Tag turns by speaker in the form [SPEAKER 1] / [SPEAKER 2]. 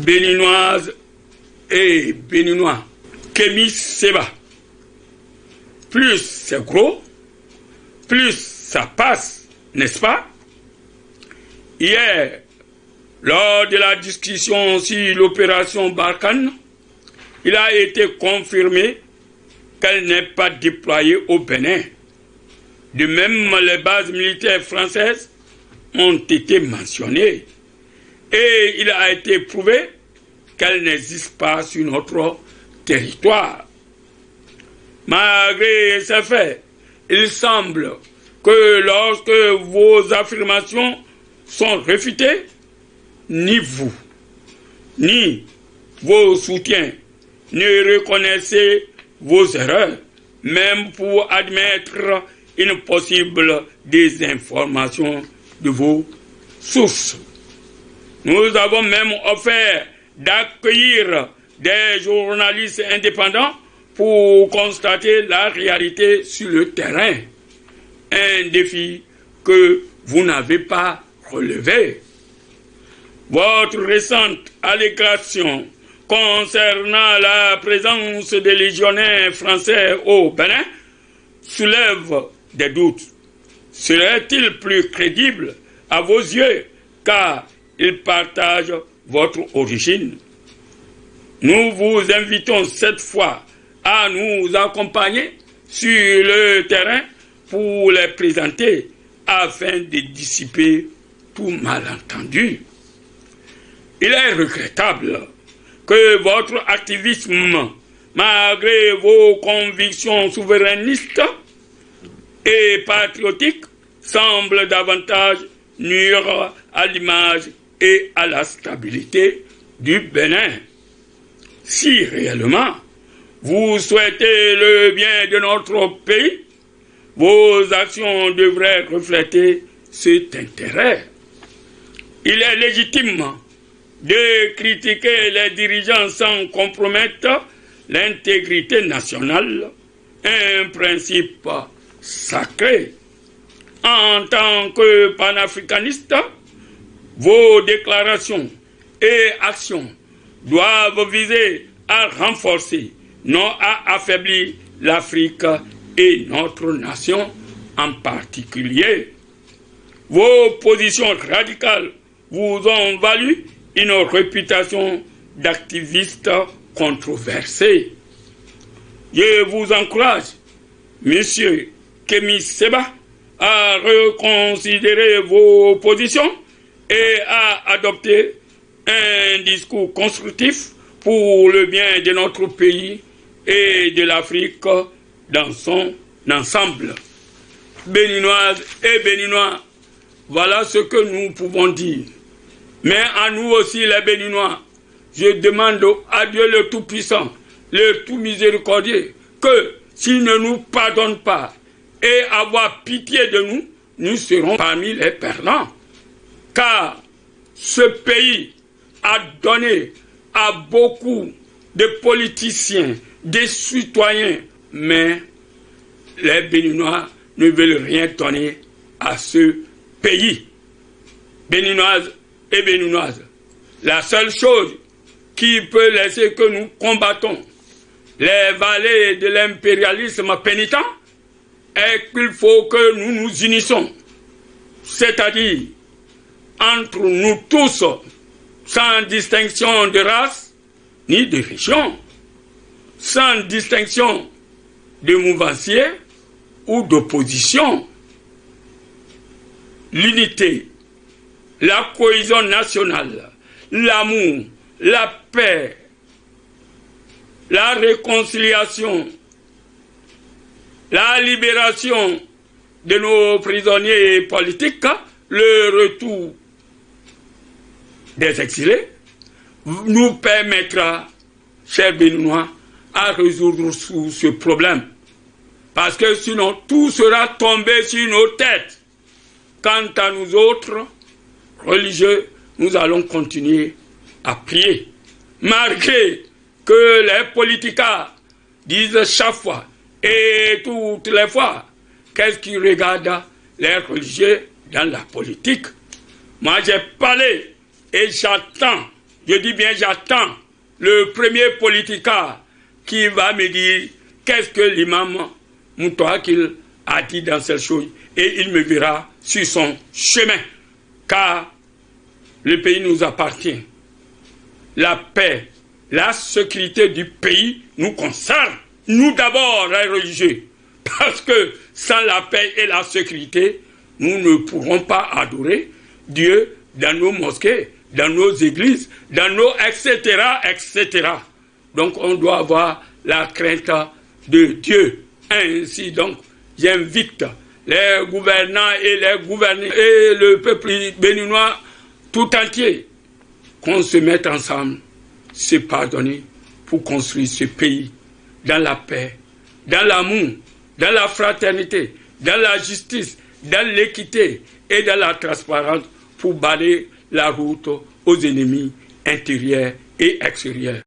[SPEAKER 1] Béninoises et Béninois, Kémy Séba. Plus c'est gros, plus ça passe, n'est-ce pas? Hier, lors de la discussion sur l'opération Barkhane, il a été confirmé qu'elle n'est pas déployée au Bénin. De même, les bases militaires françaises ont été mentionnées et il a été prouvé qu'elles n'existent pas sur notre territoire. Malgré ces faits, il semble que lorsque vos affirmations sont réfutées, ni vous, ni vos soutiens ne reconnaissez vos erreurs, même pour admettre une possible désinformation de vos sources. Nous avons même offert d'accueillir des journalistes indépendants pour constater la réalité sur le terrain. Un défi que vous n'avez pas relevé. Votre récente allégation concernant la présence des légionnaires français au Bénin soulève des doutes. Serait-il plus crédible à vos yeux car il partage votre origine? Nous vous invitons cette fois à nous accompagner sur le terrain pour les présenter afin de dissiper tout malentendu. Il est regrettable que votre activisme, malgré vos convictions souverainistes et patriotiques, semble davantage nuire à l'image et à la stabilité du Bénin. Si réellement vous souhaitez le bien de notre pays, vos actions devraient refléter cet intérêt. Il est légitime de critiquer les dirigeants sans compromettre l'intégrité nationale, un principe sacré. En tant que panafricaniste, vos déclarations et actions doivent viser à renforcer, non à affaiblir l'Afrique et notre nation en particulier. Vos positions radicales vous ont valu une réputation d'activiste controversé. Je vous encourage, Monsieur Kémy Séba, à reconsidérer vos positions et à adopter un discours constructif pour le bien de notre pays et de l'Afrique dans son ensemble. Béninoises et Béninois, voilà ce que nous pouvons dire. Mais à nous aussi les Béninois, je demande à Dieu le Tout-Puissant, le Tout-Miséricordieux, que s'il ne nous pardonne pas et avoir pitié de nous, nous serons parmi les perdants. Car ce pays a donné à beaucoup de politiciens, des citoyens, mais les Béninois ne veulent rien donner à ce pays. Béninoises et Béninoises, la seule chose qui peut laisser que nous combattons les valets de l'impérialisme pénitent est qu'il faut que nous nous unissons, c'est-à-dire entre nous tous, sans distinction de race ni de région, sans distinction de mouvancier ou d'opposition. L'unité, la cohésion nationale, l'amour, la paix, la réconciliation, la libération de nos prisonniers politiques, le retour des exilés, nous permettra, chers Béninois, à résoudre ce problème. Parce que sinon, tout sera tombé sur nos têtes. Quant à nous autres, religieux, nous allons continuer à prier. Malgré que les politiciens disent chaque fois et toutes les fois qu'est-ce qui regarde les religieux dans la politique. Moi j'ai parlé et j'attends, Je dis bien, j'attends le premier politica qui va me dire qu'est-ce que l'imam Moutawakil a dit dans cette chose. Et il me verra sur son chemin. Car le pays nous appartient. La paix, la sécurité du pays nous concerne. Nous d'abord, les religieux. Parce que sans la paix et la sécurité, nous ne pourrons pas adorer Dieu dans nos mosquées, dans nos églises, dans nos etc., etc. Donc on doit avoir la crainte de Dieu. Ainsi donc, j'invite les gouvernants et les gouvernés et le peuple béninois tout entier qu'on se mette ensemble, se pardonner pour construire ce pays dans la paix, dans l'amour, dans la fraternité, dans la justice, dans l'équité et dans la transparence pour barrer la route aux ennemis intérieurs et extérieurs.